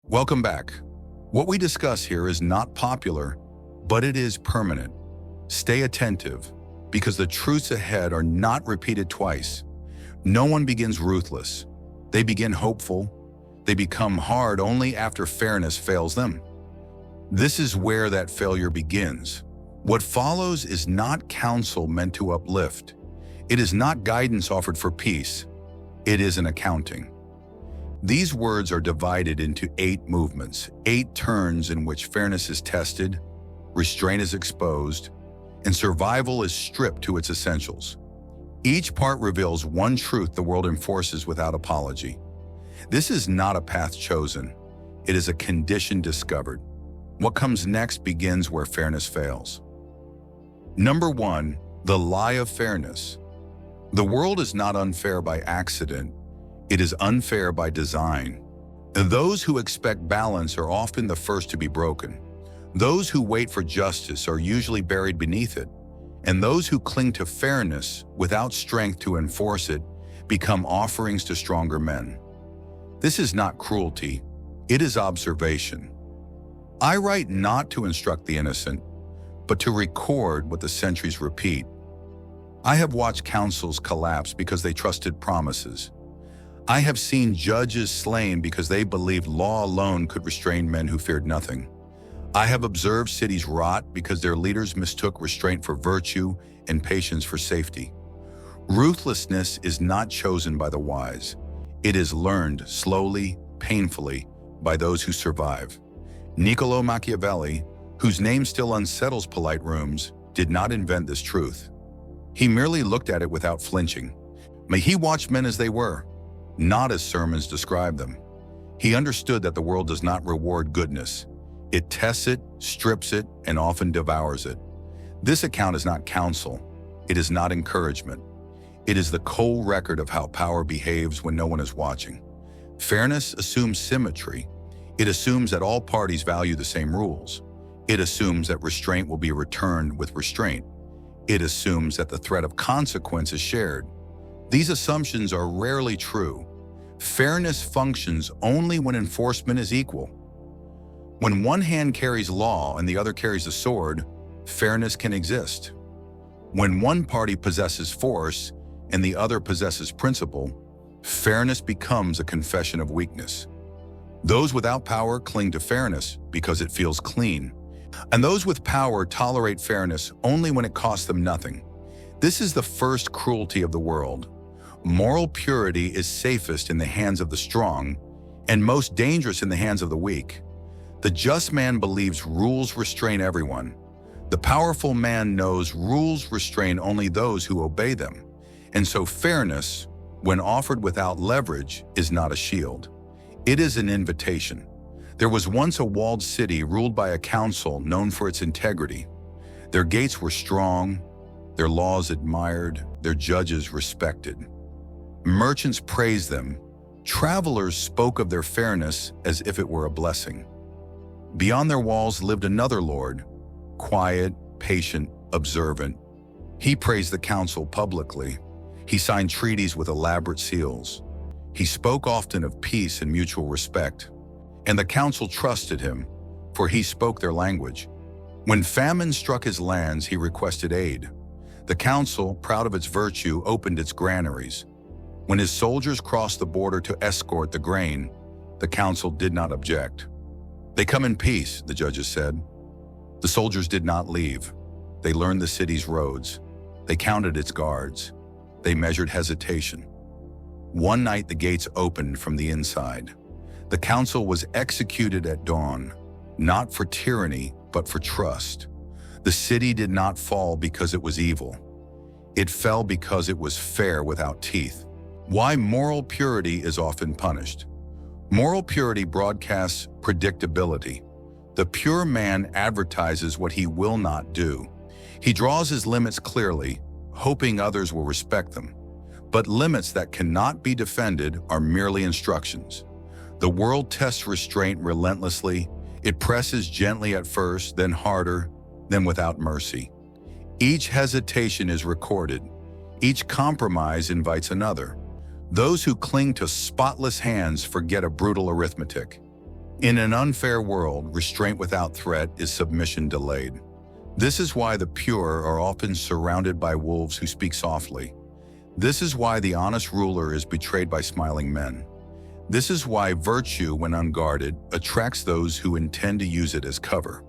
Welcome back. What we discuss here is not popular, but it is permanent. Stay attentive, because the truths ahead are not repeated twice. No one begins ruthless. They begin hopeful. They become hard only after fairness fails them. This is where that failure begins. What follows is not counsel meant to uplift. It is not guidance offered for peace. It is an accounting. These words are divided into 8 movements, 8 turns in which fairness is tested, restraint is exposed, and survival is stripped to its essentials. Each part reveals one truth the world enforces without apology. This is not a path chosen. It is a condition discovered. What comes next begins where fairness fails. Number 1, the lie of fairness. The world is not unfair by accident. It is unfair by design. Those who expect balance are often the first to be broken. Those who wait for justice are usually buried beneath it. And those who cling to fairness without strength to enforce it become offerings to stronger men. This is not cruelty. It is observation. I write not to instruct the innocent, but to record what the centuries repeat. I have watched councils collapse because they trusted promises. I have seen judges slain because they believed law alone could restrain men who feared nothing. I have observed cities rot because their leaders mistook restraint for virtue and patience for safety. Ruthlessness is not chosen by the wise. It is learned slowly, painfully, by those who survive. Niccolò Machiavelli, whose name still unsettles polite rooms, did not invent this truth. He merely looked at it without flinching. He watched men as they were, not as sermons describe them. He understood that the world does not reward goodness. It tests it, strips it, and often devours it. This account is not counsel. It is not encouragement. It is the cold record of how power behaves when no one is watching. Fairness assumes symmetry. It assumes that all parties value the same rules. It assumes that restraint will be returned with restraint. It assumes that the threat of consequence is shared. These assumptions are rarely true. Fairness functions only when enforcement is equal. When one hand carries law and the other carries a sword, fairness can exist. When one party possesses force and the other possesses principle, fairness becomes a confession of weakness. Those without power cling to fairness because it feels clean, and those with power tolerate fairness only when it costs them nothing. This is the first cruelty of the world. Moral purity is safest in the hands of the strong and most dangerous in the hands of the weak. The just man believes rules restrain everyone. The powerful man knows rules restrain only those who obey them. And so fairness, when offered without leverage, is not a shield. It is an invitation. There was once a walled city ruled by a council known for its integrity. Their gates were strong, their laws admired, their judges respected. Merchants praised them. Travelers spoke of their fairness as if it were a blessing. Beyond their walls lived another lord, quiet, patient, observant. He praised the council publicly. He signed treaties with elaborate seals. He spoke often of peace and mutual respect. And the council trusted him, for he spoke their language. When famine struck his lands, he requested aid. The council, proud of its virtue, opened its granaries. When his soldiers crossed the border to escort the grain, the council did not object. "They come in peace," the judges said. The soldiers did not leave. They learned the city's roads. They counted its guards. They measured hesitation. One night the gates opened from the inside. The council was executed at dawn, not for tyranny, but for trust. The city did not fall because it was evil. It fell because it was fair without teeth. Why moral purity is often punished. Moral purity broadcasts predictability. The pure man advertises what he will not do. He draws his limits clearly, hoping others will respect them. But limits that cannot be defended are merely instructions. The world tests restraint relentlessly. It presses gently at first, then harder, then without mercy. Each hesitation is recorded. Each compromise invites another. Those who cling to spotless hands forget a brutal arithmetic. In an unfair world, restraint without threat is submission delayed. This is why the pure are often surrounded by wolves who speak softly. This is why the honest ruler is betrayed by smiling men. This is why virtue, when unguarded, attracts those who intend to use it as cover.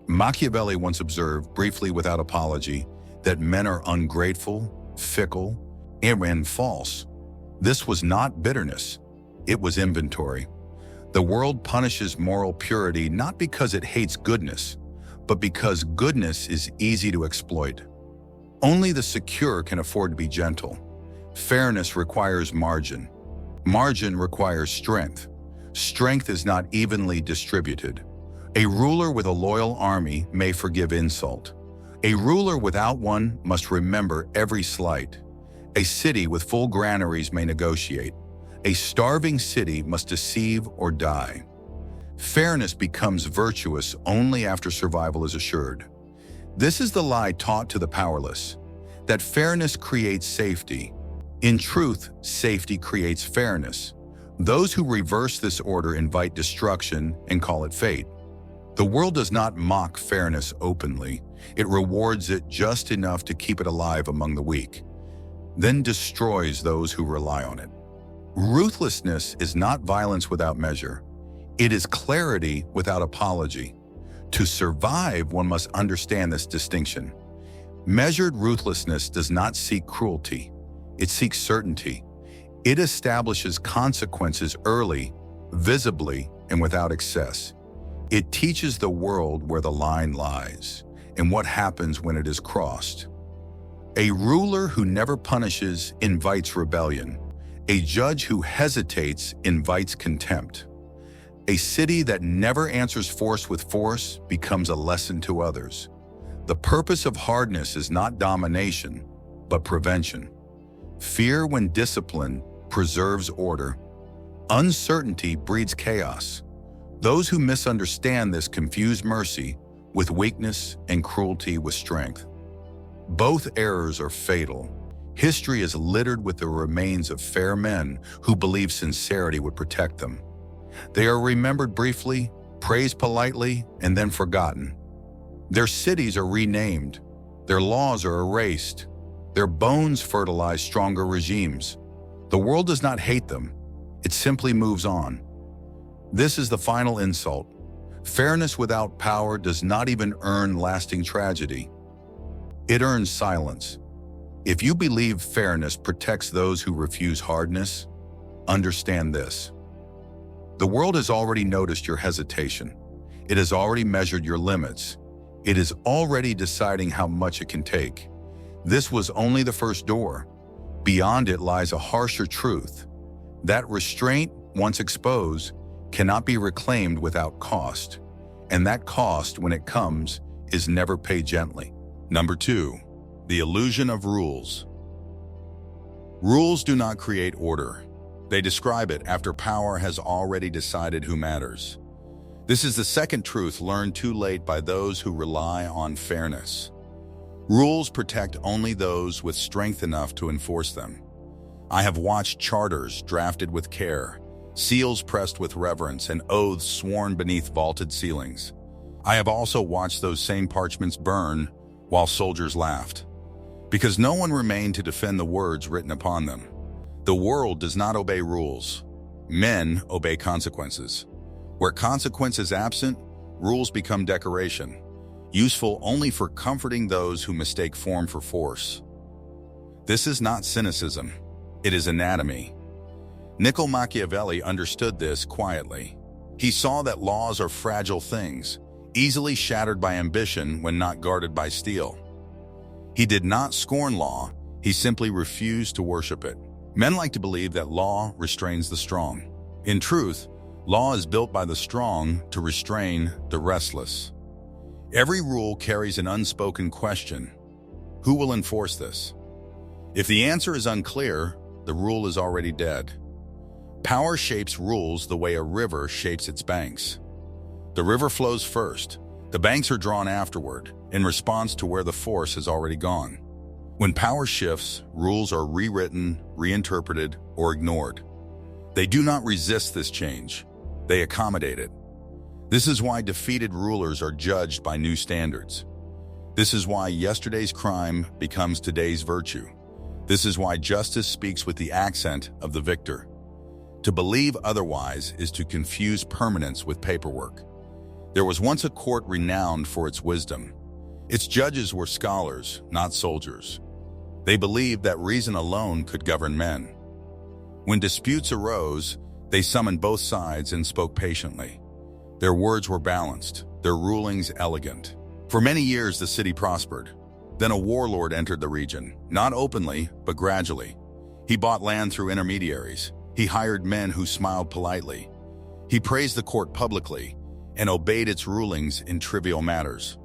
Machiavelli once observed, briefly without apology, that men are ungrateful, fickle, and false. This was not bitterness. It was inventory. The world punishes moral purity not because it hates goodness, but because goodness is easy to exploit. Only the secure can afford to be gentle. Fairness requires margin. Margin requires strength. Strength is not evenly distributed. A ruler with a loyal army may forgive insult. A ruler without one must remember every slight. A city with full granaries may negotiate. A starving city must deceive or die. Fairness becomes virtuous only after survival is assured. This is the lie taught to the powerless, that fairness creates safety. In truth, safety creates fairness. Those who reverse this order invite destruction and call it fate. The world does not mock fairness openly. It rewards it just enough to keep it alive among the weak, then destroys those who rely on it. Ruthlessness is not violence without measure. It is clarity without apology. To survive, one must understand this distinction. Measured ruthlessness does not seek cruelty. It seeks certainty. It establishes consequences early, visibly, and without excess. It teaches the world where the line lies and what happens when it is crossed. A ruler who never punishes invites rebellion. A judge who hesitates invites contempt. A city that never answers force with force becomes a lesson to others. The purpose of hardness is not domination, but prevention. Fear, when disciplined, preserves order. Uncertainty breeds chaos. Those who misunderstand this confuse mercy with weakness and cruelty with strength. Both errors are fatal. History is littered with the remains of fair men who believed sincerity would protect them. They are remembered briefly, praised politely, and then forgotten. Their cities are renamed. Their laws are erased. Their bones fertilize stronger regimes. The world does not hate them. It simply moves on. This is the final insult. Fairness without power does not even earn lasting tragedy. It earns silence. If you believe fairness protects those who refuse hardness, understand this. The world has already noticed your hesitation. It has already measured your limits. It is already deciding how much it can take. This was only the first door. Beyond it lies a harsher truth. That restraint, once exposed, cannot be reclaimed without cost. And that cost, when it comes, is never paid gently. Number 2. The illusion of rules. Rules do not create order. They describe it after power has already decided who matters. This is the second truth learned too late by those who rely on fairness. Rules protect only those with strength enough to enforce them. I have watched charters drafted with care, seals pressed with reverence, and oaths sworn beneath vaulted ceilings. I have also watched those same parchments burn while soldiers laughed, because no one remained to defend the words written upon them. The world does not obey rules. Men obey consequences. Where consequence is absent, rules become decoration, useful only for comforting those who mistake form for force. This is not cynicism. It is anatomy. Niccolò Machiavelli understood this quietly. He saw that laws are fragile things, easily shattered by ambition when not guarded by steel. He did not scorn law, he simply refused to worship it. Men like to believe that law restrains the strong. In truth, law is built by the strong to restrain the restless. Every rule carries an unspoken question. Who will enforce this? If the answer is unclear, the rule is already dead. Power shapes rules the way a river shapes its banks. The river flows first. The banks are drawn afterward, in response to where the force has already gone. When power shifts, rules are rewritten, reinterpreted, or ignored. They do not resist this change. They accommodate it. This is why defeated rulers are judged by new standards. This is why yesterday's crime becomes today's virtue. This is why justice speaks with the accent of the victor. To believe otherwise is to confuse permanence with paperwork. There was once a court renowned for its wisdom. Its judges were scholars, not soldiers. They believed that reason alone could govern men. When disputes arose, they summoned both sides and spoke patiently. Their words were balanced, their rulings elegant. For many years, the city prospered. Then a warlord entered the region, not openly, but gradually. He bought land through intermediaries. He hired men who smiled politely. He praised the court publicly and obeyed its rulings in trivial matters.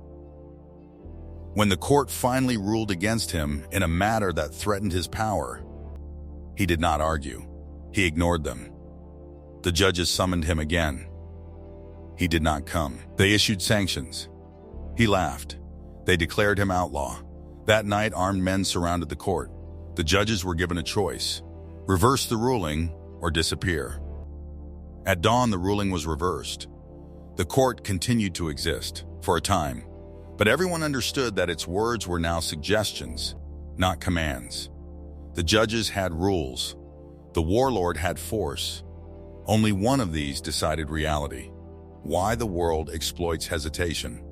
When the court finally ruled against him in a matter that threatened his power, he did not argue. He ignored them. The judges summoned him again. He did not come. They issued sanctions. He laughed. They declared him outlaw. That night, armed men surrounded the court. The judges were given a choice: reverse the ruling or disappear. At dawn, the ruling was reversed. The court continued to exist for a time, but everyone understood that its words were now suggestions, not commands. The judges had rules. The warlord had force. Only one of these decided reality: why the world exploits hesitation.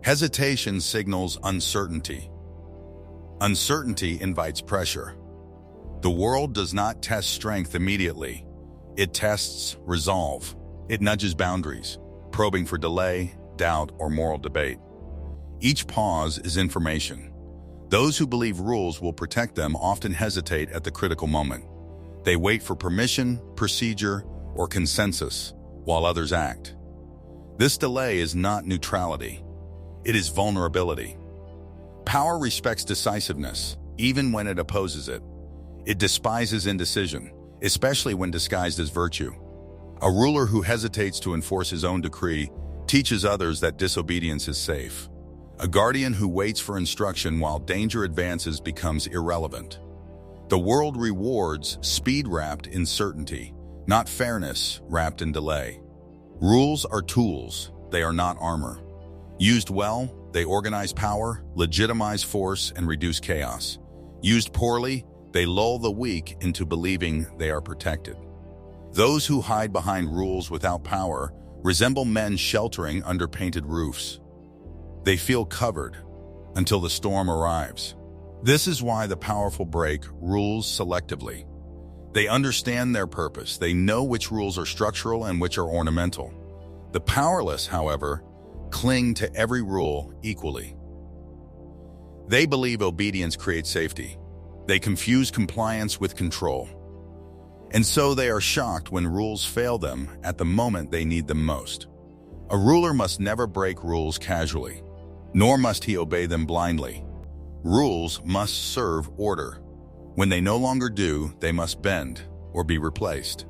Hesitation signals uncertainty. Uncertainty invites pressure. The world does not test strength immediately. It tests resolve. It nudges boundaries, probing for delay, doubt, or moral debate. Each pause is information. Those who believe rules will protect them often hesitate at the critical moment. They wait for permission, procedure, or consensus, while others act. This delay is not neutrality. It is vulnerability. Power respects decisiveness, even when it opposes it. It despises indecision, especially when disguised as virtue. A ruler who hesitates to enforce his own decree teaches others that disobedience is safe. A guardian who waits for instruction while danger advances becomes irrelevant. The world rewards speed wrapped in certainty, not fairness wrapped in delay. Rules are tools, they are not armor. Used well, they organize power, legitimize force, and reduce chaos. Used poorly, they lull the weak into believing they are protected. Those who hide behind rules without power resemble men sheltering under painted roofs. They feel covered until the storm arrives. This is why the powerful break rules selectively. They understand their purpose. They know which rules are structural and which are ornamental. The powerless, however, cling to every rule equally. They believe obedience creates safety. They confuse compliance with control. And so they are shocked when rules fail them at the moment they need them most. A ruler must never break rules casually, nor must he obey them blindly. Rules must serve order. When they no longer do, they must bend or be replaced.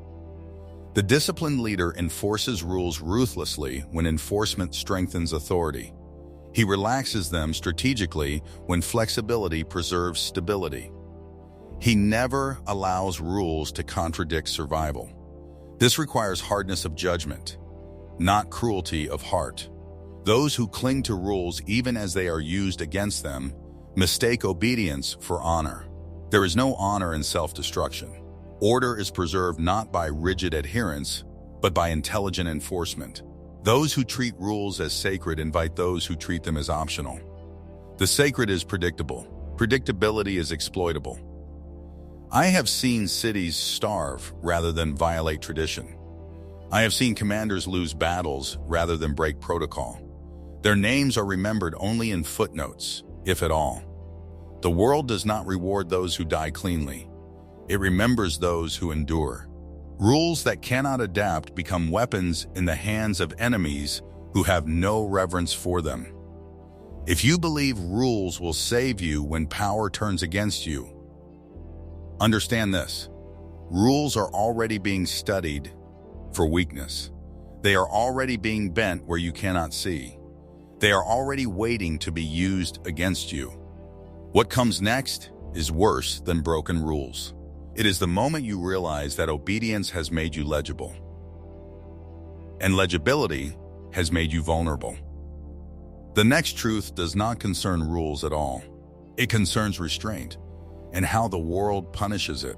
The disciplined leader enforces rules ruthlessly when enforcement strengthens authority. He relaxes them strategically when flexibility preserves stability. He never allows rules to contradict survival. This requires hardness of judgment, not cruelty of heart. Those who cling to rules even as they are used against them mistake obedience for honor. There is no honor in self-destruction. Order is preserved not by rigid adherence, but by intelligent enforcement. Those who treat rules as sacred invite those who treat them as optional. The sacred is predictable. Predictability is exploitable. I have seen cities starve rather than violate tradition. I have seen commanders lose battles rather than break protocol. Their names are remembered only in footnotes, if at all. The world does not reward those who die cleanly. It remembers those who endure. Rules that cannot adapt become weapons in the hands of enemies who have no reverence for them. If you believe rules will save you when power turns against you, understand this: rules are already being studied for weakness. They are already being bent where you cannot see. They are already waiting to be used against you. What comes next is worse than broken rules. It is the moment you realize that obedience has made you legible. and legibility has made you vulnerable. The next truth does not concern rules at all. It concerns restraint and how the world punishes it.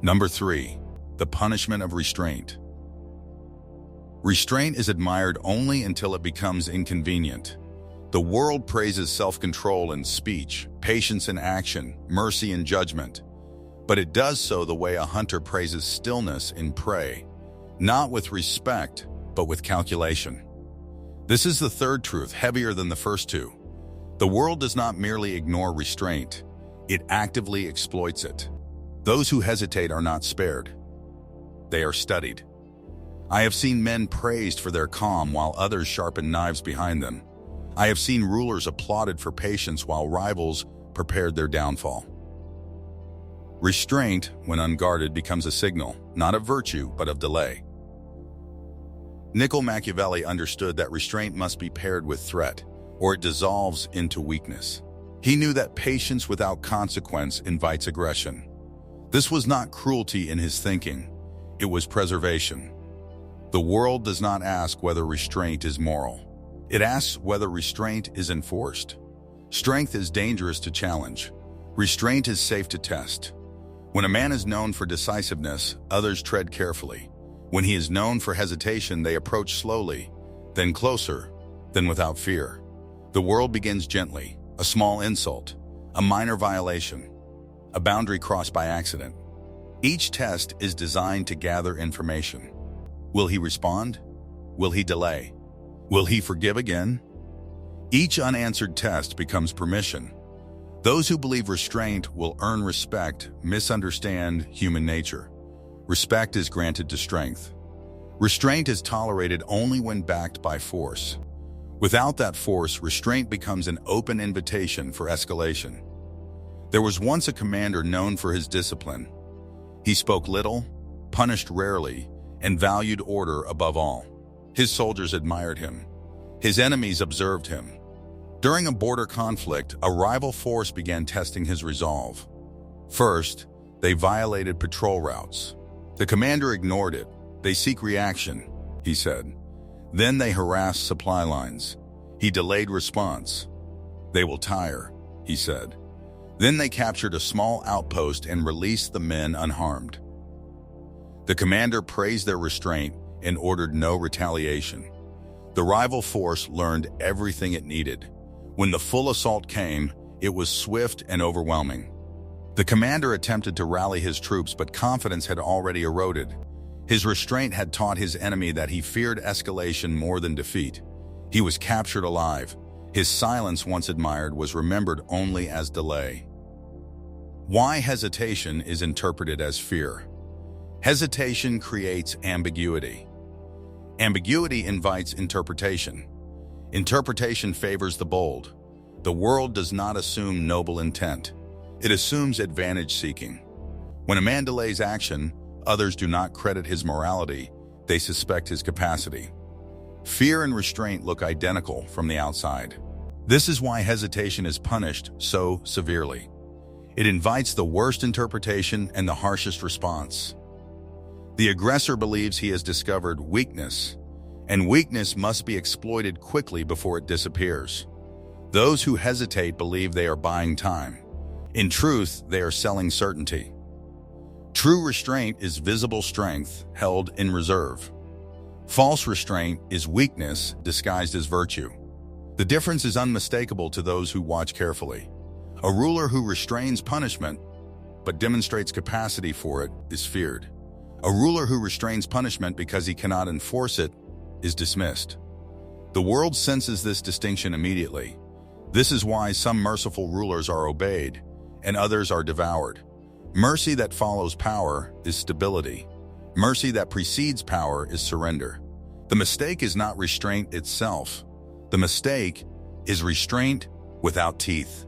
Number 3, the punishment of restraint. Restraint is admired only until it becomes inconvenient. The world praises self-control in speech, patience in action, mercy in judgment. But it does so the way a hunter praises stillness in prey, not with respect, but with calculation. This is the third truth, heavier than the first two. The world does not merely ignore restraint, it actively exploits it. Those who hesitate are not spared. They are studied. I have seen men praised for their calm while others sharpen knives behind them. I have seen rulers applauded for patience while rivals prepared their downfall. Restraint, when unguarded, becomes a signal, not of virtue, but of delay. Niccolò Machiavelli understood that restraint must be paired with threat, or it dissolves into weakness. He knew that patience without consequence invites aggression. This was not cruelty in his thinking, it was preservation. The world does not ask whether restraint is moral. It asks whether restraint is enforced. Strength is dangerous to challenge. Restraint is safe to test. When a man is known for decisiveness, others tread carefully. When he is known for hesitation, they approach slowly, then closer, then without fear. The world begins gently, a small insult, a minor violation, a boundary crossed by accident. Each test is designed to gather information. Will he respond? Will he delay? Will he forgive again? Each unanswered test becomes permission. Those who believe restraint will earn respect misunderstand human nature. Respect is granted to strength. Restraint is tolerated only when backed by force. Without that force, restraint becomes an open invitation for escalation. There was once a commander known for his discipline. He spoke little, punished rarely, and valued order above all. His soldiers admired him. His enemies observed him. During a border conflict, a rival force began testing his resolve. First, they violated patrol routes. The commander ignored it. They seek reaction, he said. Then they harassed supply lines. He delayed response. They will tire, he said. Then they captured a small outpost and released the men unharmed. The commander praised their restraint and ordered no retaliation. The rival force learned everything it needed. When the full assault came, it was swift and overwhelming. The commander attempted to rally his troops, but confidence had already eroded. His restraint had taught his enemy that he feared escalation more than defeat. He was captured alive. His silence, once admired, was remembered only as delay. Why hesitation is interpreted as fear? Hesitation creates ambiguity. Ambiguity invites interpretation. Interpretation favors the bold. The world does not assume noble intent. It assumes advantage-seeking. When a man delays action, others do not credit his morality, they suspect his capacity. Fear and restraint look identical from the outside. This is why hesitation is punished so severely. It invites the worst interpretation and the harshest response. The aggressor believes he has discovered weakness, and weakness must be exploited quickly before it disappears. Those who hesitate believe they are buying time. In truth, they are selling certainty. True restraint is visible strength held in reserve. False restraint is weakness disguised as virtue. The difference is unmistakable to those who watch carefully. A ruler who restrains punishment but demonstrates capacity for it is feared. A ruler who restrains punishment because he cannot enforce it is dismissed. The world senses this distinction immediately. This is why some merciful rulers are obeyed and others are devoured. Mercy that follows power is stability. Mercy that precedes power is surrender. The mistake is not restraint itself. The mistake is restraint without teeth.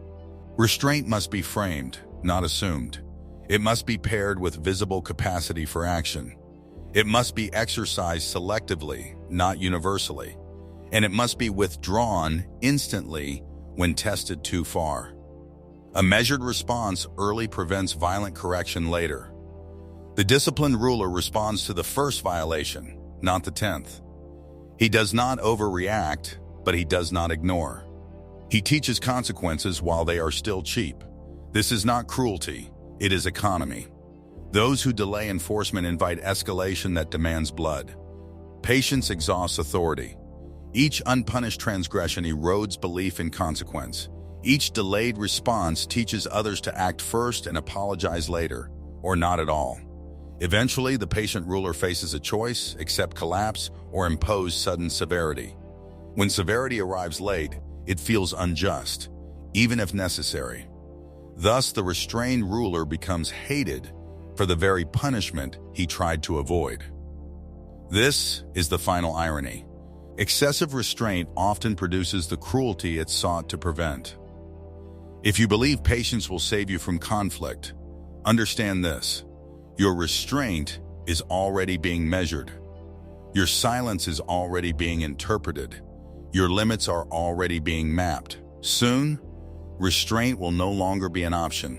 Restraint must be framed, not assumed. It must be paired with visible capacity for action. It must be exercised selectively, not universally. And it must be withdrawn instantly when tested too far. A measured response early prevents violent correction later. The disciplined ruler responds to the first violation, not the 10th. He does not overreact, but he does not ignore. He teaches consequences while they are still cheap. This is not cruelty, it is economy. Those who delay enforcement invite escalation that demands blood. Patience exhausts authority. Each unpunished transgression erodes belief in consequence. Each delayed response teaches others to act first and apologize later, or not at all. Eventually, the patient ruler faces a choice: accept collapse or impose sudden severity. When severity arrives late, it feels unjust, even if necessary. Thus, the restrained ruler becomes hated for the very punishment he tried to avoid. This is the final irony. Excessive restraint often produces the cruelty it sought to prevent. If you believe patience will save you from conflict, understand this: your restraint is already being measured. Your silence is already being interpreted. Your limits are already being mapped. Soon, restraint will no longer be an option.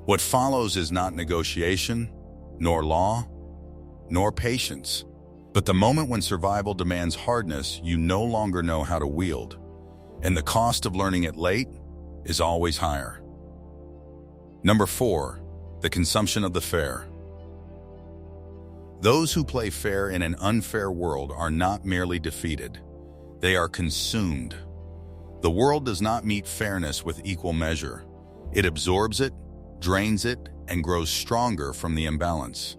What follows is not negotiation, nor law, nor patience, but the moment when survival demands hardness you no longer know how to wield, and the cost of learning it late is always higher. Number 4, the consumption of the fair. Those who play fair in an unfair world are not merely defeated, they are consumed. The world does not meet fairness with equal measure. It absorbs it, drains it, and grows stronger from the imbalance.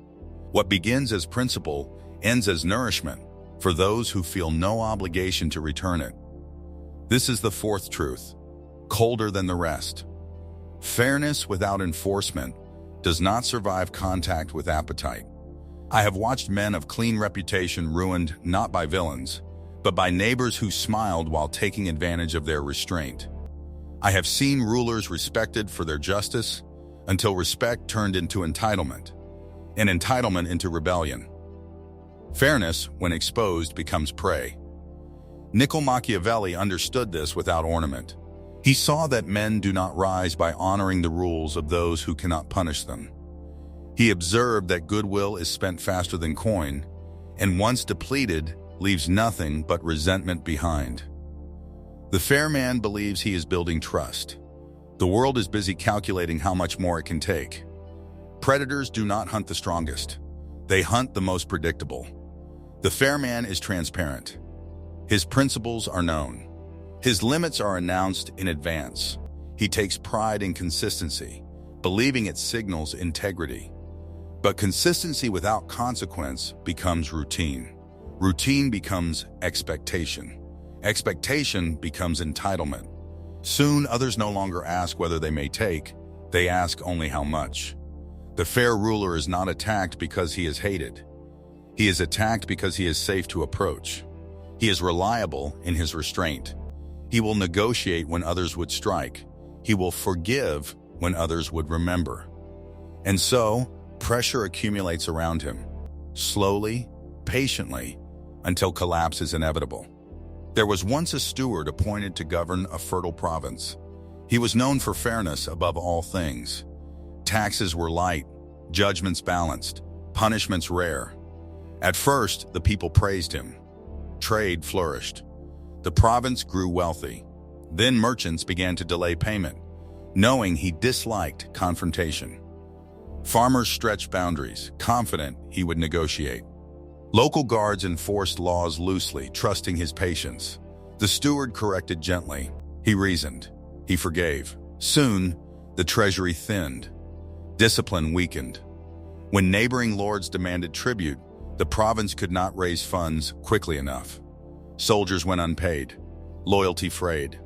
What begins as principle ends as nourishment for those who feel no obligation to return it. This is the fourth truth, colder than the rest. Fairness without enforcement does not survive contact with appetite. I have watched men of clean reputation ruined not by villains, but by neighbors who smiled while taking advantage of their restraint. I have seen rulers respected for their justice until respect turned into entitlement, and entitlement into rebellion. Fairness, when exposed, becomes prey. Niccolò Machiavelli understood this without ornament. He saw that men do not rise by honoring the rules of those who cannot punish them. He observed that goodwill is spent faster than coin, and once depleted, leaves nothing but resentment behind. The fair man believes he is building trust. The world is busy calculating how much more it can take. Predators do not hunt the strongest. They hunt the most predictable. The fair man is transparent. His principles are known. His limits are announced in advance. He takes pride in consistency, believing it signals integrity. But consistency without consequence becomes routine. Routine becomes expectation. Expectation becomes entitlement. Soon, others no longer ask whether they may take, they ask only how much. The fair ruler is not attacked because he is hated. He is attacked because he is safe to approach. He is reliable in his restraint. He will negotiate when others would strike. He will forgive when others would remember. And so, pressure accumulates around him, slowly, patiently, until collapse is inevitable. There was once a steward appointed to govern a fertile province. He was known for fairness above all things. Taxes were light, judgments balanced, punishments rare. At first, the people praised him. Trade flourished. The province grew wealthy. Then merchants began to delay payment, knowing he disliked confrontation. Farmers stretched boundaries, confident he would negotiate. Local guards enforced laws loosely, trusting his patience. The steward corrected gently. He reasoned. He forgave. Soon, the treasury thinned. Discipline weakened. When neighboring lords demanded tribute, the province could not raise funds quickly enough. Soldiers went unpaid. Loyalty frayed.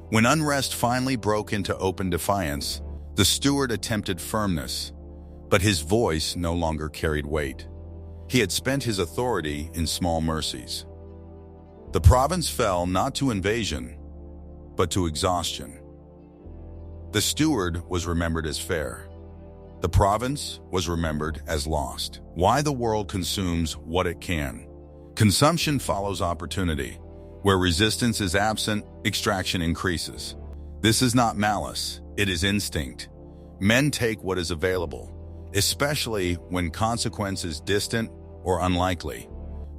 When unrest finally broke into open defiance, the steward attempted firmness, but his voice no longer carried weight. He had spent his authority in small mercies. The province fell not to invasion, but to exhaustion. The steward was remembered as fair. The province was remembered as lost. Why the world consumes what it can. Consumption follows opportunity. Where resistance is absent, extraction increases. This is not malice, it is instinct. Men take what is available, especially when consequence is distant or unlikely.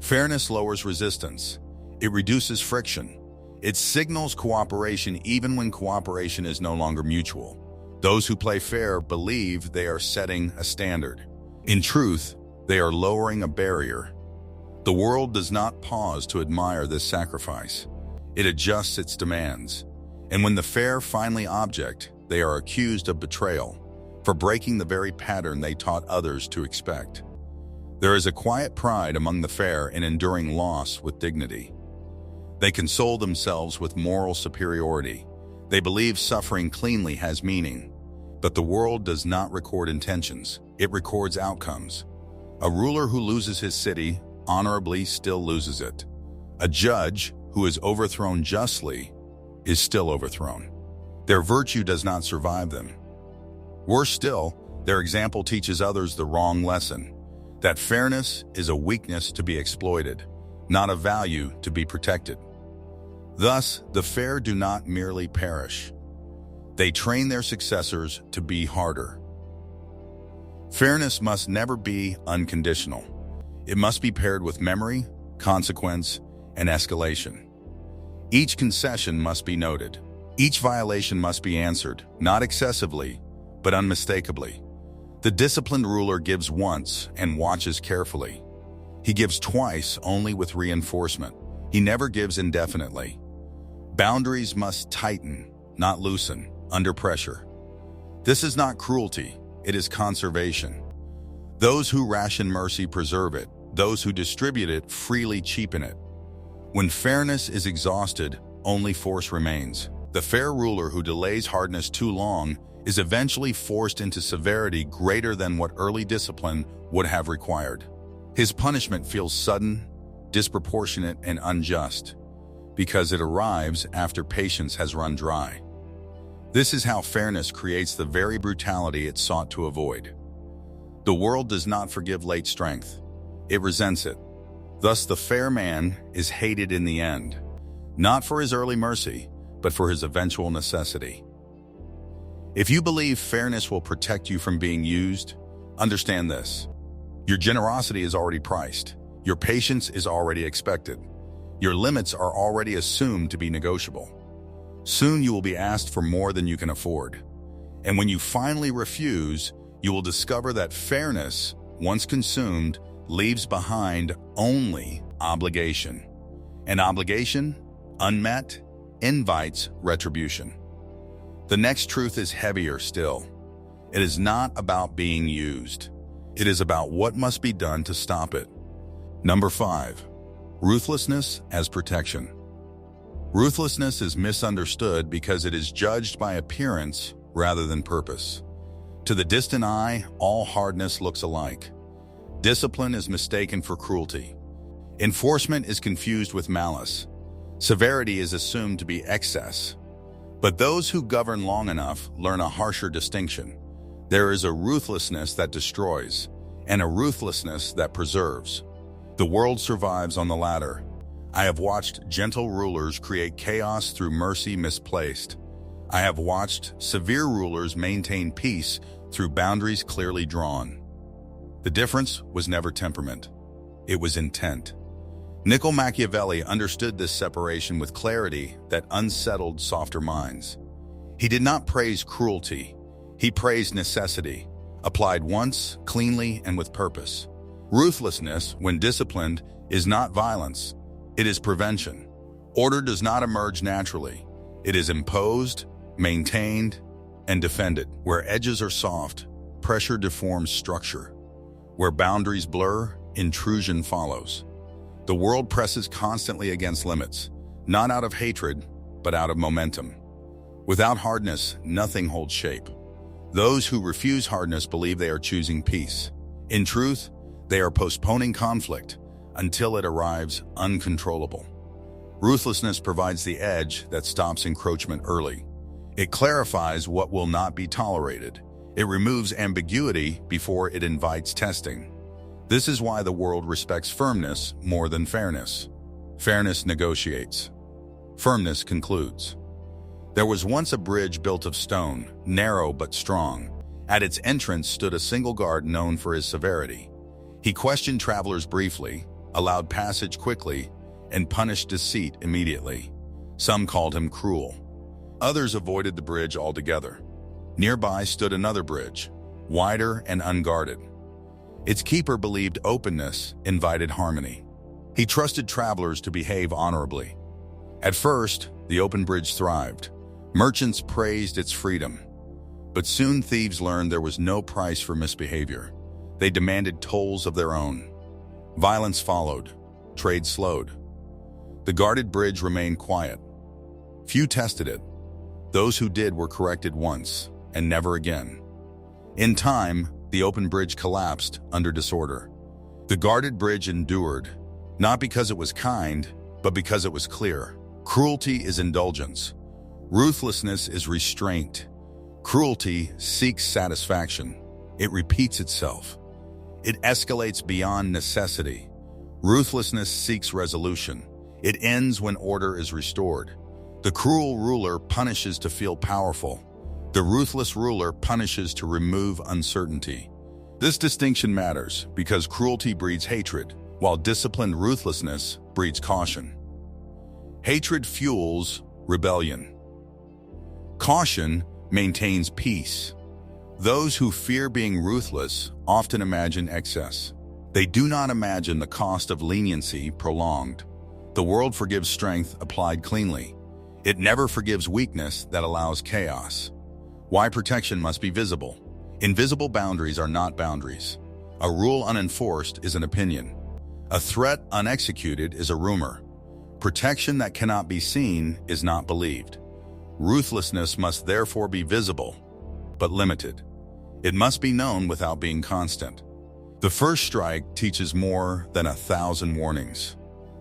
Fairness lowers resistance. It reduces friction. It signals cooperation even when cooperation is no longer mutual. Those who play fair believe they are setting a standard. In truth, they are lowering a barrier. The world does not pause to admire this sacrifice. It adjusts its demands. And when the fair finally object, they are accused of betrayal for breaking the very pattern they taught others to expect. There is a quiet pride among the fair in enduring loss with dignity. They console themselves with moral superiority. They believe suffering cleanly has meaning. But the world does not record intentions. It records outcomes. A ruler who loses his city honorably still loses it. A judge who is overthrown justly is still overthrown. Their virtue does not survive them. Worse still, their example teaches others the wrong lesson, that fairness is a weakness to be exploited, not a value to be protected. Thus, the fair do not merely perish. They train their successors to be harder. Fairness must never be unconditional. It must be paired with memory, consequence, and escalation. Each concession must be noted. Each violation must be answered, not excessively, but unmistakably. The disciplined ruler gives once and watches carefully. He gives twice only with reinforcement. He never gives indefinitely. Boundaries must tighten, not loosen, under pressure. This is not cruelty, it is conservation. Those who ration mercy preserve it. Those who distribute it freely cheapen it. When fairness is exhausted, only force remains. The fair ruler who delays hardness too long is eventually forced into severity greater than what early discipline would have required. His punishment feels sudden, disproportionate, and unjust, because it arrives after patience has run dry. This is how fairness creates the very brutality it sought to avoid. The world does not forgive late strength. It resents it. Thus, the fair man is hated in the end, not for his early mercy, but for his eventual necessity. If you believe fairness will protect you from being used, understand this. Your generosity is already priced. Your patience is already expected. Your limits are already assumed to be negotiable. Soon you will be asked for more than you can afford. And when you finally refuse, you will discover that fairness, once consumed, leaves behind only obligation. And obligation, unmet, invites retribution. The next truth is heavier still. It is not about being used. It is about what must be done to stop it. Number 5, ruthlessness as protection. Ruthlessness is misunderstood because it is judged by appearance rather than purpose. To the distant eye, all hardness looks alike. Discipline is mistaken for cruelty. Enforcement is confused with malice. Severity is assumed to be excess. But those who govern long enough learn a harsher distinction. There is a ruthlessness that destroys, and a ruthlessness that preserves. The world survives on the latter. I have watched gentle rulers create chaos through mercy misplaced. I have watched severe rulers maintain peace through boundaries clearly drawn. The difference was never temperament. It was intent. Niccolò Machiavelli understood this separation with clarity that unsettled softer minds. He did not praise cruelty. He praised necessity, applied once, cleanly, and with purpose. Ruthlessness, when disciplined, is not violence. It is prevention. Order does not emerge naturally. It is imposed, maintained, and defended. Where edges are soft, pressure deforms structure. Where boundaries blur, intrusion follows. The world presses constantly against limits, not out of hatred, but out of momentum. Without hardness, nothing holds shape. Those who refuse hardness believe they are choosing peace. In truth, they are postponing conflict until it arrives uncontrollable. Ruthlessness provides the edge that stops encroachment early. It clarifies what will not be tolerated. It removes ambiguity before it invites testing. This is why the world respects firmness more than fairness. Fairness negotiates. Firmness concludes. There was once a bridge built of stone, narrow but strong. At its entrance stood a single guard known for his severity. He questioned travelers briefly, allowed passage quickly, and punished deceit immediately. Some called him cruel. Others avoided the bridge altogether. Nearby stood another bridge, wider and unguarded. Its keeper believed openness invited harmony. He trusted travelers to behave honorably. At first, the open bridge thrived. Merchants praised its freedom. But soon thieves learned there was no price for misbehavior. They demanded tolls of their own. Violence followed. Trade slowed. The guarded bridge remained quiet. Few tested it. Those who did were corrected once, and never again. In time, the open bridge collapsed under disorder. The guarded bridge endured, not because it was kind, but because it was clear. Cruelty is indulgence. Ruthlessness is restraint. Cruelty seeks satisfaction. It repeats itself. It escalates beyond necessity. Ruthlessness seeks resolution. It ends when order is restored. The cruel ruler punishes to feel powerful. The ruthless ruler punishes to remove uncertainty. This distinction matters because cruelty breeds hatred, while disciplined ruthlessness breeds caution. Hatred fuels rebellion. Caution maintains peace. Those who fear being ruthless often imagine excess. They do not imagine the cost of leniency prolonged. The world forgives strength applied cleanly. It never forgives weakness that allows chaos. Why protection must be visible? Invisible boundaries are not boundaries. A rule unenforced is an opinion. A threat unexecuted is a rumor. Protection that cannot be seen is not believed. Ruthlessness must therefore be visible, but limited. It must be known without being constant. The first strike teaches more than 1,000 warnings.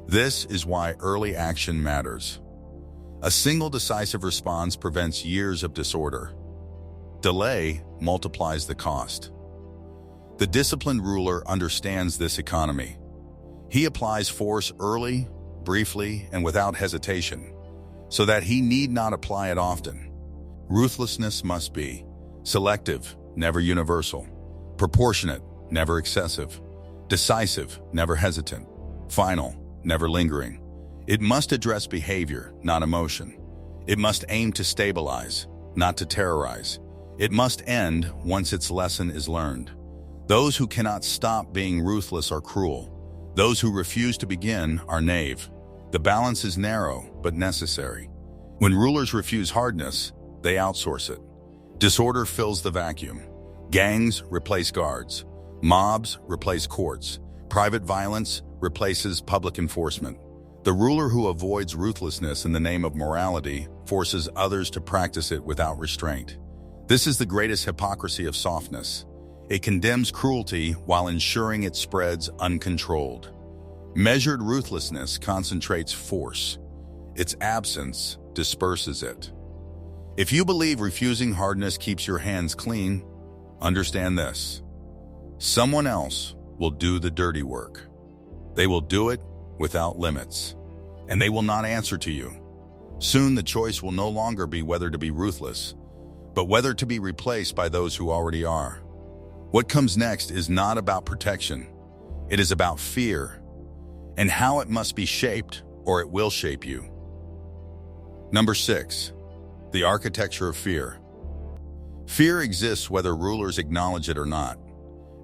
This is why early action matters. A single decisive response prevents years of disorder. Delay multiplies the cost. The disciplined ruler understands this economy. He applies force early, briefly, and without hesitation, so that he need not apply it often. Ruthlessness must be selective, never universal; proportionate, never excessive; decisive, never hesitant; final, never lingering. It must address behavior, not emotion. It must aim to stabilize, not to terrorize. It must end once its lesson is learned. Those who cannot stop being ruthless are cruel. Those who refuse to begin are knave. The balance is narrow, but necessary. When rulers refuse hardness, they outsource it. Disorder fills the vacuum. Gangs replace guards. Mobs replace courts. Private violence replaces public enforcement. The ruler who avoids ruthlessness in the name of morality forces others to practice it without restraint. This is the greatest hypocrisy of softness. It condemns cruelty while ensuring it spreads uncontrolled. Measured ruthlessness concentrates force. Its absence disperses it. If you believe refusing hardness keeps your hands clean, understand this: someone else will do the dirty work. They will do it without limits, and they will not answer to you. Soon the choice will no longer be whether to be ruthless, but whether to be replaced by those who already are. What comes next is not about protection. It is about fear, and how it must be shaped, or it will shape you. Number 6, the architecture of fear. Fear exists whether rulers acknowledge it or not.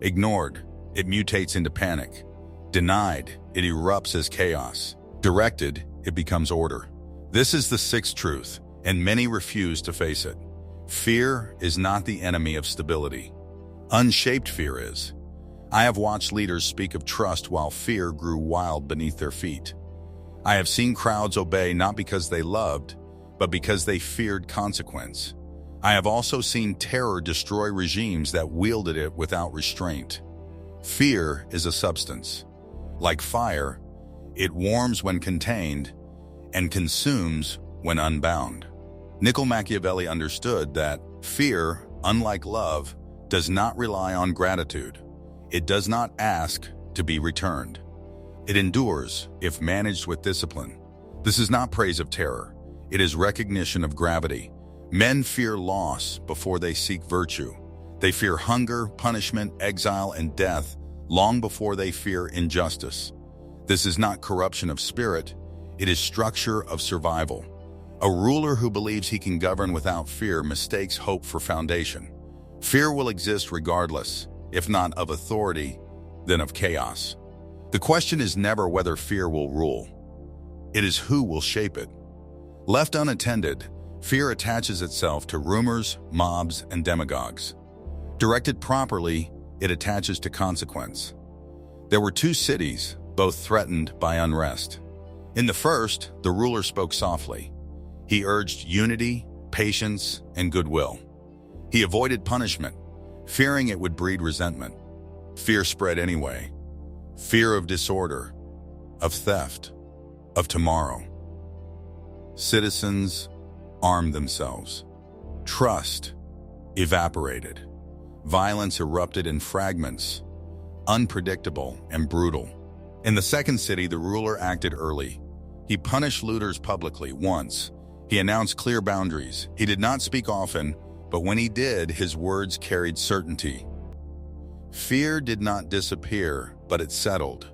Ignored, it mutates into panic. Denied, it erupts as chaos. Directed, it becomes order. This is the sixth truth, and many refuse to face it. Fear is not the enemy of stability. Unshaped fear is. I have watched leaders speak of trust while fear grew wild beneath their feet. I have seen crowds obey not because they loved, but because they feared consequence. I have also seen terror destroy regimes that wielded it without restraint. Fear is a substance. Like fire, it warms when contained and consumes when unbound. Niccolò Machiavelli understood that fear, unlike love, does not rely on gratitude. It does not ask to be returned. It endures if managed with discipline. This is not praise of terror. It is recognition of gravity. Men fear loss before they seek virtue. They fear hunger, punishment, exile, and death long before they fear injustice. This is not corruption of spirit, it is structure of survival. A ruler who believes he can govern without fear mistakes hope for foundation. Fear will exist regardless, if not of authority, then of chaos. The question is never whether fear will rule. It is who will shape it. Left unattended, fear attaches itself to rumors, mobs, and demagogues. Directed properly, it attaches to consequence. There were two cities, both threatened by unrest. In the first, the ruler spoke softly. He urged unity, patience, and goodwill. He avoided punishment, fearing it would breed resentment. Fear spread anyway. Fear of disorder, of theft, of tomorrow. Citizens armed themselves. Trust evaporated. Violence erupted in fragments, unpredictable and brutal. In the second city, the ruler acted early. He punished looters publicly once. He announced clear boundaries. He did not speak often, but when he did, his words carried certainty. Fear did not disappear, but it settled.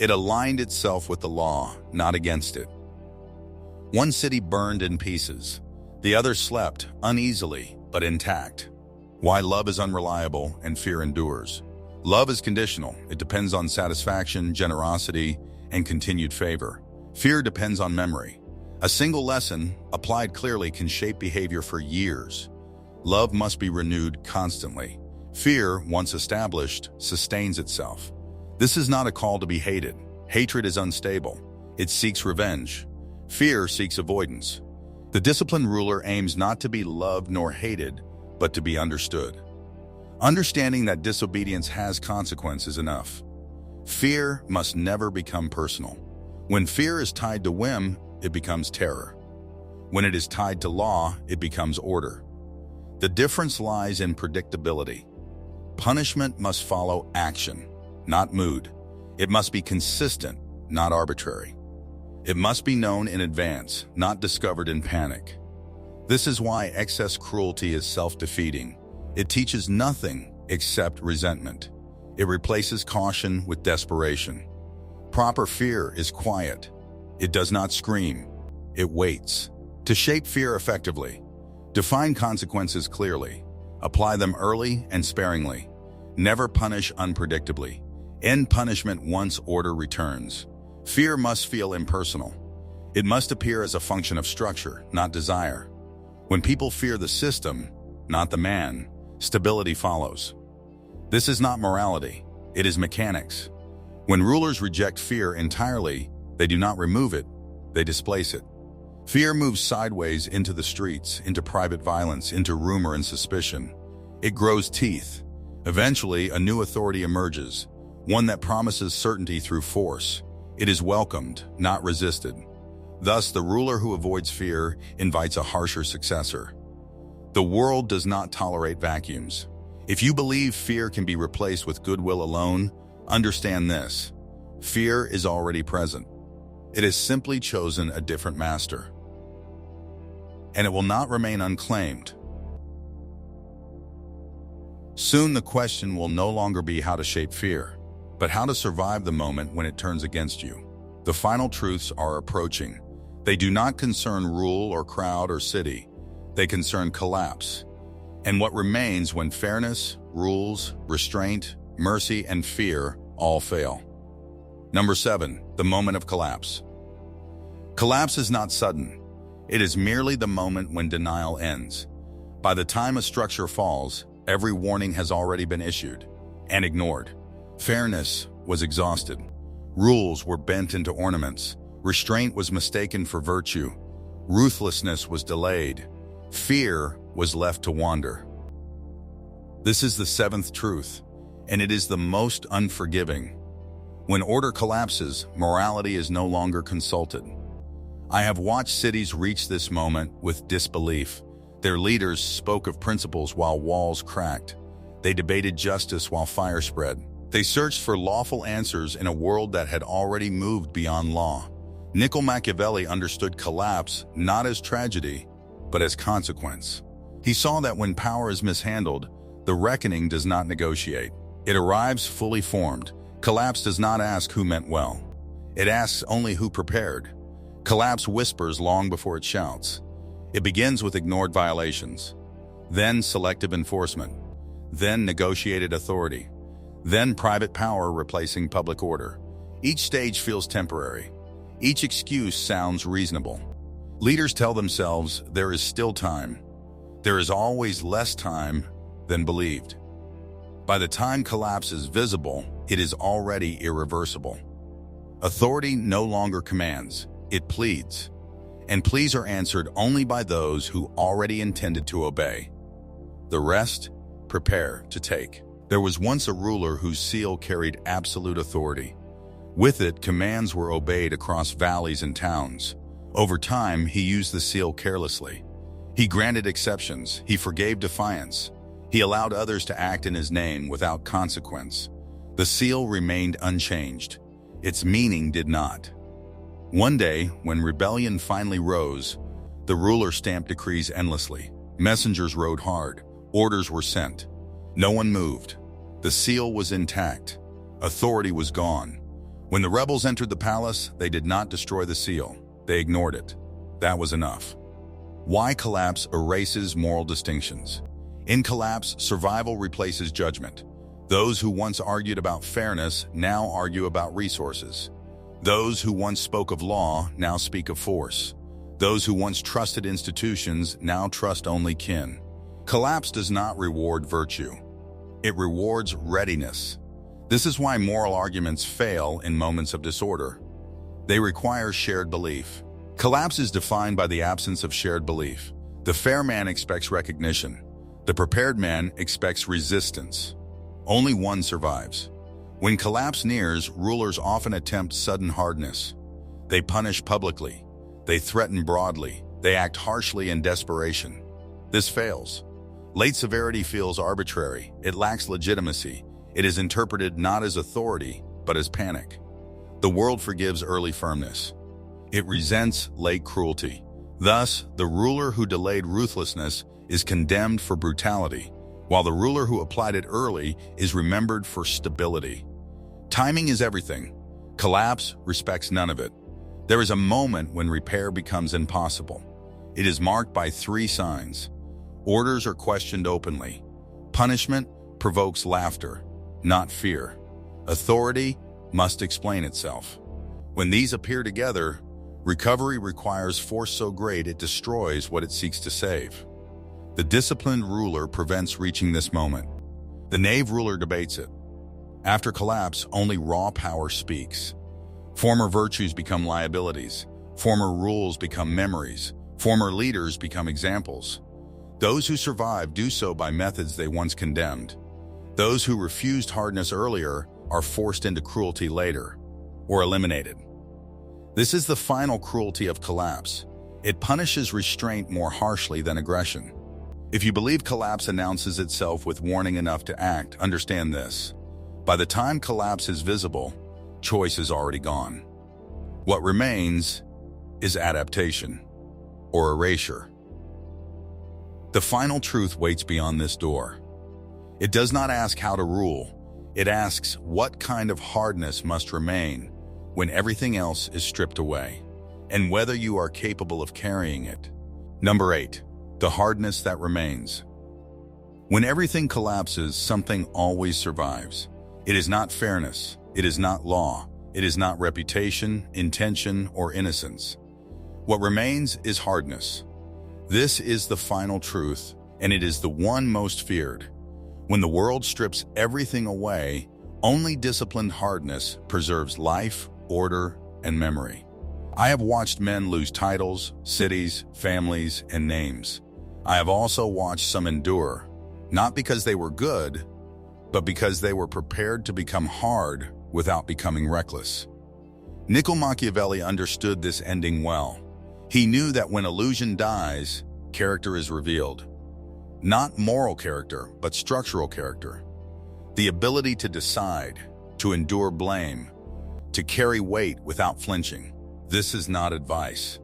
It aligned itself with the law, not against it. One city burned in pieces. The other slept, uneasily, but intact. Why love is unreliable and fear endures. Love is conditional. It depends on satisfaction, generosity, and continued favor. Fear depends on memory. A single lesson, applied clearly, can shape behavior for years. Love must be renewed constantly. Fear, once established, sustains itself. This is not a call to be hated. Hatred is unstable. It seeks revenge. Fear seeks avoidance. The disciplined ruler aims not to be loved nor hated, but to be understood. Understanding that disobedience has consequences enough. Fear must never become personal. When fear is tied to whim, it becomes terror. When it is tied to law, it becomes order. The difference lies in predictability. Punishment must follow action, not mood. It must be consistent, not arbitrary. It must be known in advance, not discovered in panic. This is why excess cruelty is self-defeating. It teaches nothing except resentment. It replaces caution with desperation. Proper fear is quiet. It does not scream. It waits. To shape fear effectively, define consequences clearly. Apply them early and sparingly. Never punish unpredictably. End punishment once order returns. Fear must feel impersonal. It must appear as a function of structure, not desire. When people fear the system, not the man, stability follows. This is not morality. It is mechanics. When rulers reject fear entirely, they do not remove it, they displace it. Fear moves sideways into the streets, into private violence, into rumor and suspicion. It grows teeth. Eventually, a new authority emerges, one that promises certainty through force. It is welcomed, not resisted. Thus, the ruler who avoids fear invites a harsher successor. The world does not tolerate vacuums. If you believe fear can be replaced with goodwill alone, understand this: fear is already present. It has simply chosen a different master. And it will not remain unclaimed. Soon the question will no longer be how to shape fear, but how to survive the moment when it turns against you. The final truths are approaching. They do not concern rule or crowd or city. They concern collapse. And what remains when fairness, rules, restraint, mercy, and fear all fail. Number 7, the moment of collapse. Collapse is not sudden. It is merely the moment when denial ends. By the time a structure falls, every warning has already been issued and ignored. Fairness was exhausted. Rules were bent into ornaments. Restraint was mistaken for virtue. Ruthlessness was delayed. Fear was left to wander. This is the 7th truth, and it is the most unforgiving. When order collapses, morality is no longer consulted. I have watched cities reach this moment with disbelief. Their leaders spoke of principles while walls cracked. They debated justice while fire spread. They searched for lawful answers in a world that had already moved beyond law. Niccolò Machiavelli understood collapse not as tragedy, but as consequence. He saw that when power is mishandled, the reckoning does not negotiate. It arrives fully formed. Collapse does not ask who meant well. It asks only who prepared. Collapse whispers long before it shouts. It begins with ignored violations, then selective enforcement, then negotiated authority, then private power replacing public order. Each stage feels temporary. Each excuse sounds reasonable. Leaders tell themselves there is still time. There is always less time than believed. By the time collapse is visible, it is already irreversible. Authority no longer commands, it pleads. And pleas are answered only by those who already intended to obey. The rest prepare to take. There was once a ruler whose seal carried absolute authority. With it, commands were obeyed across valleys and towns. Over time, he used the seal carelessly. He granted exceptions, he forgave defiance. He allowed others to act in his name without consequence. The seal remained unchanged. Its meaning did not. One day, when rebellion finally rose, the ruler stamped decrees endlessly. Messengers rode hard. Orders were sent. No one moved. The seal was intact. Authority was gone. When the rebels entered the palace, they did not destroy the seal. They ignored it. That was enough. Why collapse erases moral distinctions? In collapse, survival replaces judgment. Those who once argued about fairness now argue about resources. Those who once spoke of law now speak of force. Those who once trusted institutions now trust only kin. Collapse does not reward virtue. It rewards readiness. This is why moral arguments fail in moments of disorder. They require shared belief. Collapse is defined by the absence of shared belief. The fair man expects recognition. The prepared man expects resistance. Only one survives. When collapse nears, rulers often attempt sudden hardness. They punish publicly. They threaten broadly. They act harshly in desperation. This fails. Late severity feels arbitrary. It lacks legitimacy. It is interpreted not as authority, but as panic. The world forgives early firmness. It resents late cruelty. Thus, the ruler who delayed ruthlessness is condemned for brutality, while the ruler who applied it early is remembered for stability. Timing is everything. Collapse respects none of it. There is a moment when repair becomes impossible. It is marked by 3 signs. Orders are questioned openly. Punishment provokes laughter, not fear. Authority must explain itself. When these appear together, recovery requires force so great it destroys what it seeks to save. The disciplined ruler prevents reaching this moment. The knave ruler debates it. After collapse, only raw power speaks. Former virtues become liabilities. Former rules become memories. Former leaders become examples. Those who survive do so by methods they once condemned. Those who refused hardness earlier are forced into cruelty later, or eliminated. This is the final cruelty of collapse. It punishes restraint more harshly than aggression. If you believe collapse announces itself with warning enough to act, understand this. By the time collapse is visible, choice is already gone. What remains is adaptation, or erasure. The final truth waits beyond this door. It does not ask how to rule. It asks what kind of hardness must remain when everything else is stripped away, and whether you are capable of carrying it. Number 8, the hardness that remains. When everything collapses, something always survives. It is not fairness. It is not law. It is not reputation, intention, or innocence. What remains is hardness. This is the final truth, and it is the one most feared. When the world strips everything away, only disciplined hardness preserves life, order, and memory. I have watched men lose titles, cities, families, and names. I have also watched some endure, not because they were good, but because they were prepared to become hard without becoming reckless. Niccolò Machiavelli understood this ending well. He knew that when illusion dies, character is revealed. Not moral character, but structural character. The ability to decide, to endure blame, to carry weight without flinching. This is not advice.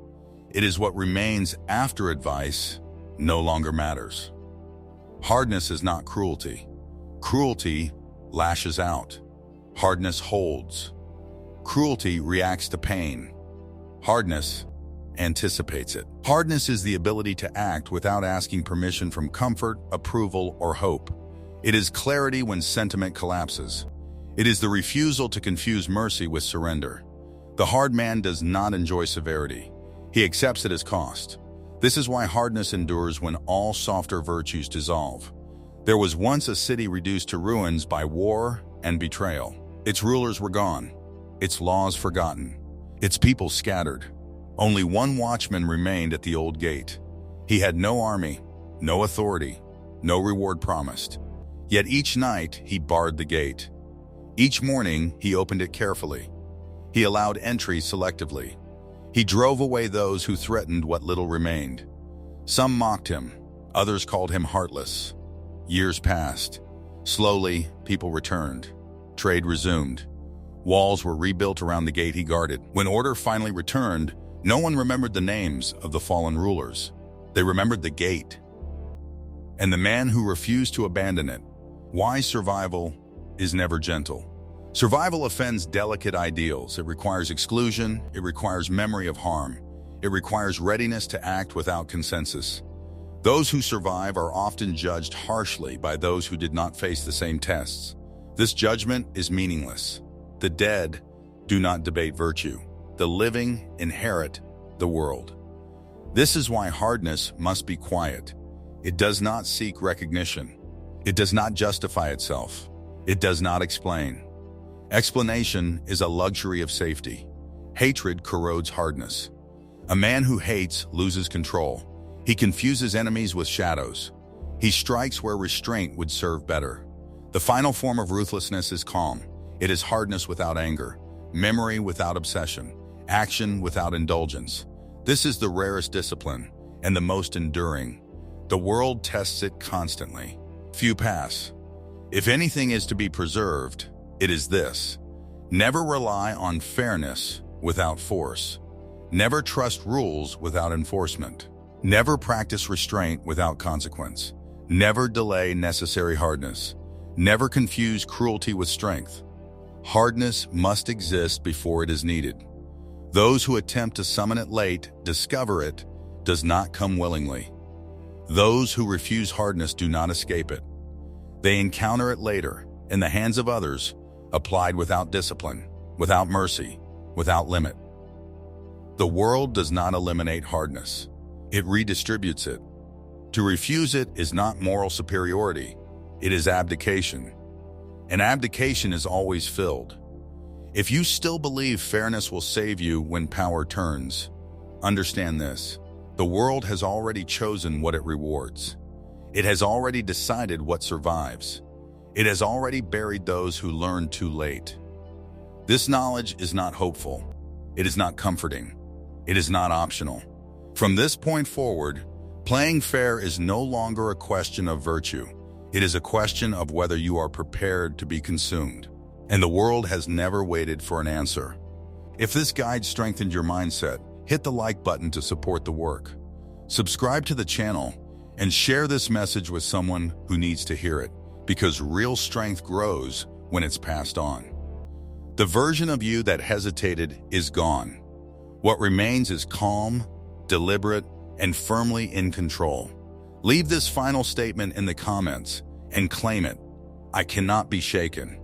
It is what remains after advice no longer matters. Hardness is not cruelty. Cruelty lashes out. Hardness holds. Cruelty reacts to pain. Hardness anticipates it. Hardness is the ability to act without asking permission from comfort, approval, or hope. It is clarity when sentiment collapses. It is the refusal to confuse mercy with surrender. The hard man does not enjoy severity. He accepts it as cost. This is why hardness endures when all softer virtues dissolve. There was once a city reduced to ruins by war and betrayal. Its rulers were gone, its laws forgotten, its people scattered. Only one watchman remained at the old gate. He had no army, no authority, no reward promised. Yet each night he barred the gate. Each morning he opened it carefully. He allowed entry selectively. He drove away those who threatened what little remained. Some mocked him, others called him heartless. Years passed. Slowly, people returned. Trade resumed. Walls were rebuilt around the gate he guarded. When order finally returned, no one remembered the names of the fallen rulers. They remembered the gate and the man who refused to abandon it. Why survival is never gentle. Survival offends delicate ideals. It requires exclusion. It requires memory of harm. It requires readiness to act without consensus. Those who survive are often judged harshly by those who did not face the same tests. This judgment is meaningless. The dead do not debate virtue. The living inherit the world. This is why hardness must be quiet. It does not seek recognition. It does not justify itself. It does not explain. Explanation is a luxury of safety. Hatred corrodes hardness. A man who hates loses control. He confuses enemies with shadows. He strikes where restraint would serve better. The final form of ruthlessness is calm. It is hardness without anger, memory without obsession, action without indulgence. This is the rarest discipline and the most enduring. The world tests it constantly. Few pass. If anything is to be preserved, it is this. Never rely on fairness without force. Never trust rules without enforcement. Never practice restraint without consequence. Never delay necessary hardness. Never confuse cruelty with strength. Hardness must exist before it is needed. Those who attempt to summon it late discover it does not come willingly. Those who refuse hardness do not escape it. They encounter it later, in the hands of others, applied without discipline, without mercy, without limit. The world does not eliminate hardness. It redistributes it. To refuse it is not moral superiority. It is abdication. And abdication is always filled. If you still believe fairness will save you when power turns, understand this. The world has already chosen what it rewards. It has already decided what survives. It has already buried those who learned too late. This knowledge is not hopeful. It is not comforting. It is not optional. From this point forward, playing fair is no longer a question of virtue. It is a question of whether you are prepared to be consumed. And the world has never waited for an answer. If this guide strengthened your mindset, hit the like button to support the work. Subscribe to the channel and share this message with someone who needs to hear it, because real strength grows when it's passed on. The version of you that hesitated is gone. What remains is calm, deliberate, and firmly in control. Leave this final statement in the comments and claim it. I cannot be shaken.